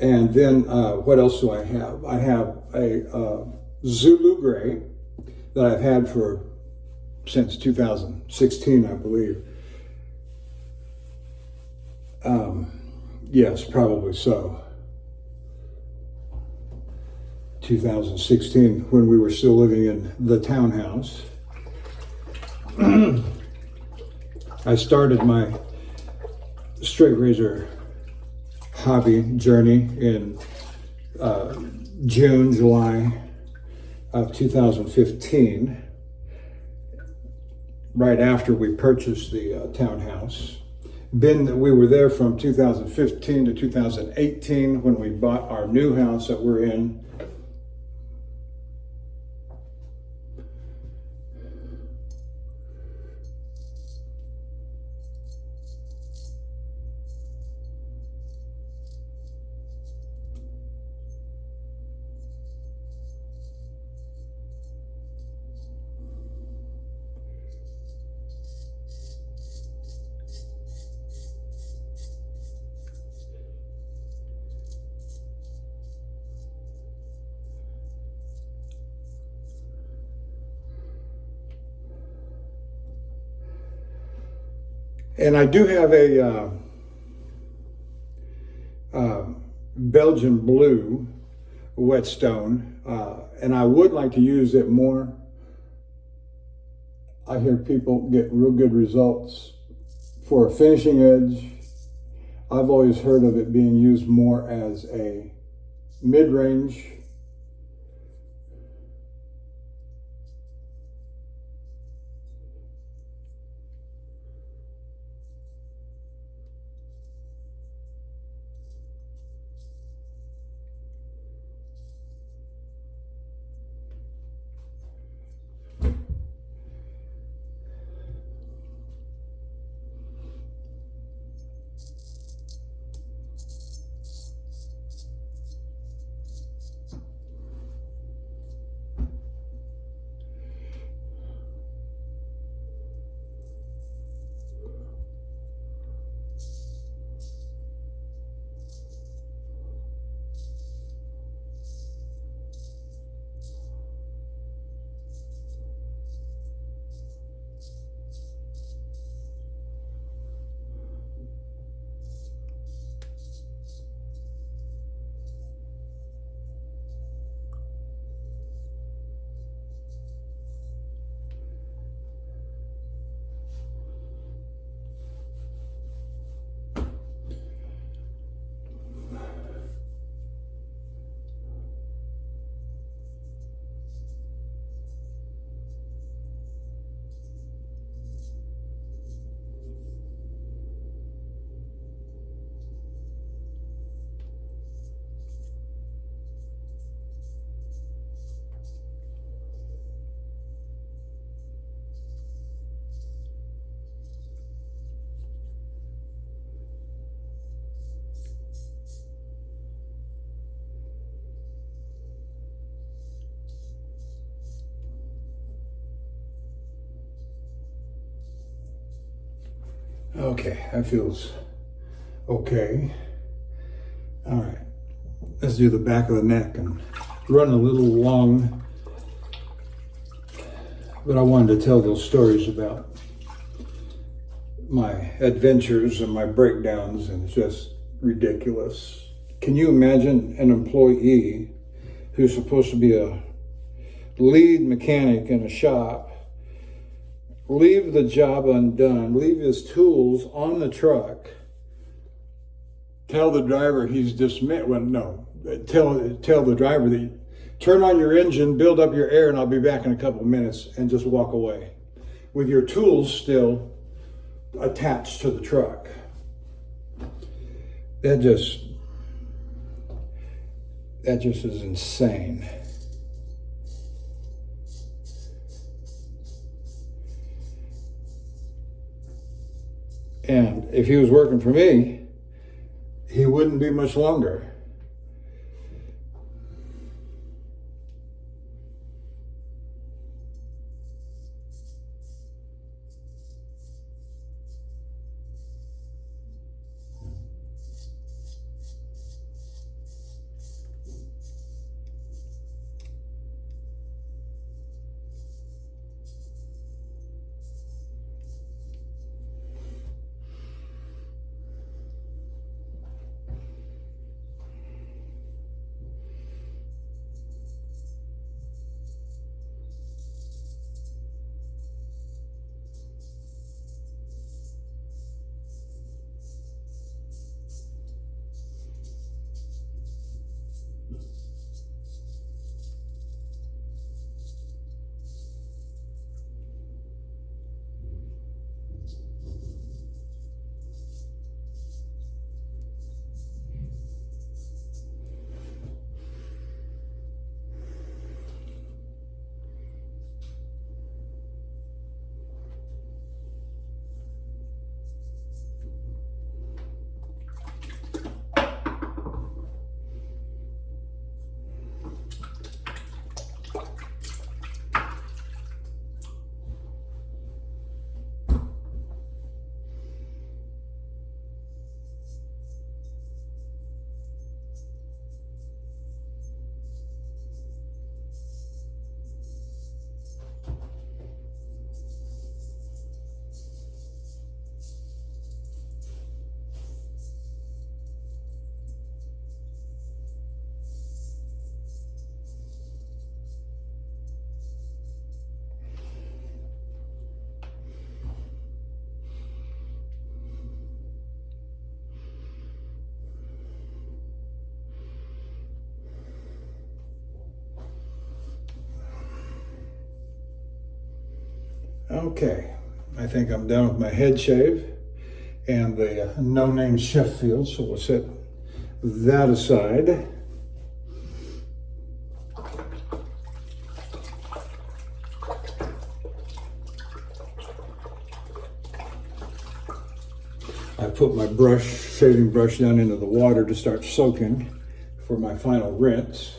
And then what else do I have? I have a Zulu Gray that I've had since 2016, I believe. Yes, probably so. 2016, when we were still living in the townhouse. I started my straight razor hobby journey in June, July of 2015, right after we purchased the townhouse. We were there from 2015 to 2018 when we bought our new house that we're in. And I do have a Belgian blue whetstone, and I would like to use it more. I hear people get real good results for a finishing edge. I've always heard of it being used more as a mid-range Okay, that feels okay. All right, let's do the back of the neck and run a little long, but I wanted to tell those stories about my adventures and my breakdowns, and it's just ridiculous. Can you imagine an employee who's supposed to be a lead mechanic in a shop leave the job undone, leave his tools on the truck, tell the driver he's dismissed? Well, no, tell the driver that turn on your engine, build up your air, and I'll be back in a couple of minutes, and just walk away with your tools still attached to the truck. That just is insane. And if he was working for me, he wouldn't be much longer. Okay, I think I'm done with my head shave and the no-name chef field, so we'll set that aside. I put my shaving brush down into the water to start soaking for my final rinse.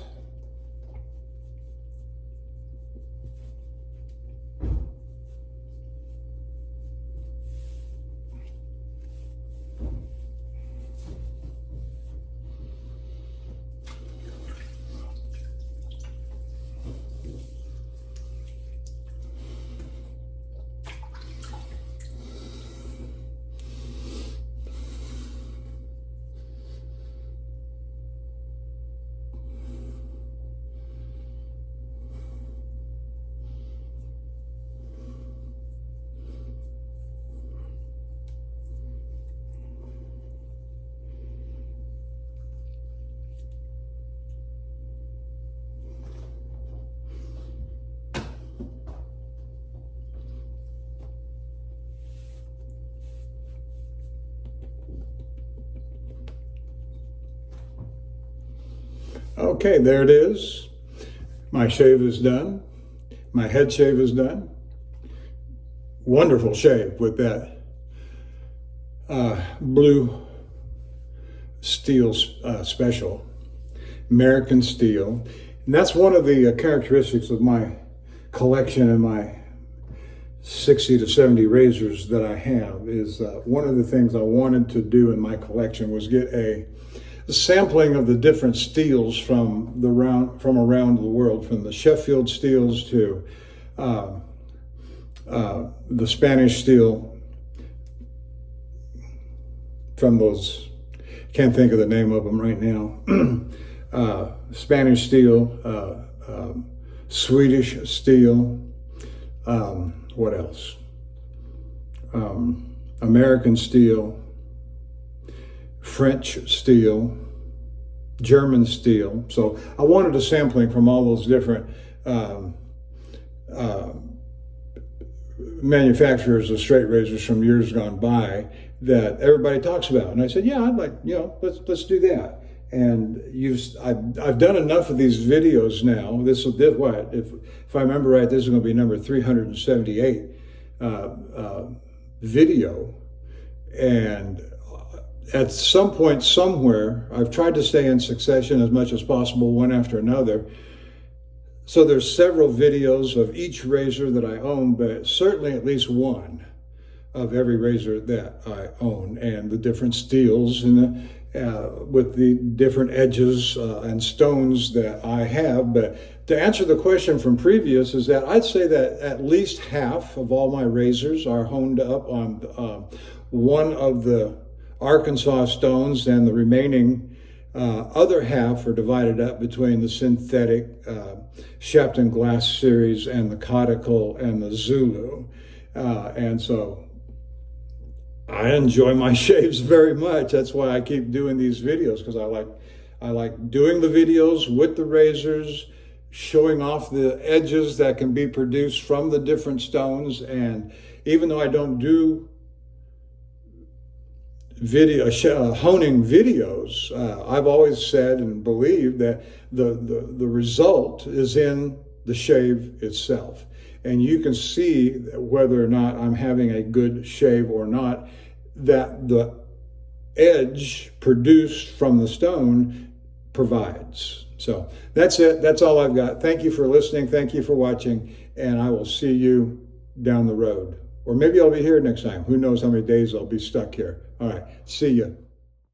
Okay, there it is. My shave is done. My head shave is done. Wonderful shave with that blue steel special, American steel. And that's one of the characteristics of my collection and my 60 to 70 razors that I have is one of the things I wanted to do in my collection was get a sampling of the different steels from around the world, from the Sheffield steels to the Spanish steel, from those, can't think of the name of them right now, Spanish steel, Swedish steel, what else? American steel, French steel, German steel. So I wanted a sampling from all those different manufacturers of straight razors from years gone by that everybody talks about. And I said, yeah, I'd like, let's do that. And I've done enough of these videos now. If I remember right, this is going to be number 378 video. And at some point somewhere, I've tried to stay in succession as much as possible, one after another. So there's several videos of each razor that I own, but certainly at least one of every razor that I own, and the different steels and with the different edges and stones that I have. But to answer the question from previous is that I'd say that at least half of all my razors are honed up on one of the Arkansas stones, and the remaining other half are divided up between the synthetic Shepton Glass series and the Codical and the Zulu. And so I enjoy my shaves very much. That's why I keep doing these videos, because I like doing the videos with the razors, showing off the edges that can be produced from the different stones. And even though I don't do honing videos, I've always said and believed that the result is in the shave itself. And you can see whether or not I'm having a good shave or not, that the edge produced from the stone provides. So that's it. That's all I've got. Thank you for listening. Thank you for watching. And I will see you down the road. Or maybe I'll be here next time. Who knows how many days I'll be stuck here. All right. See you.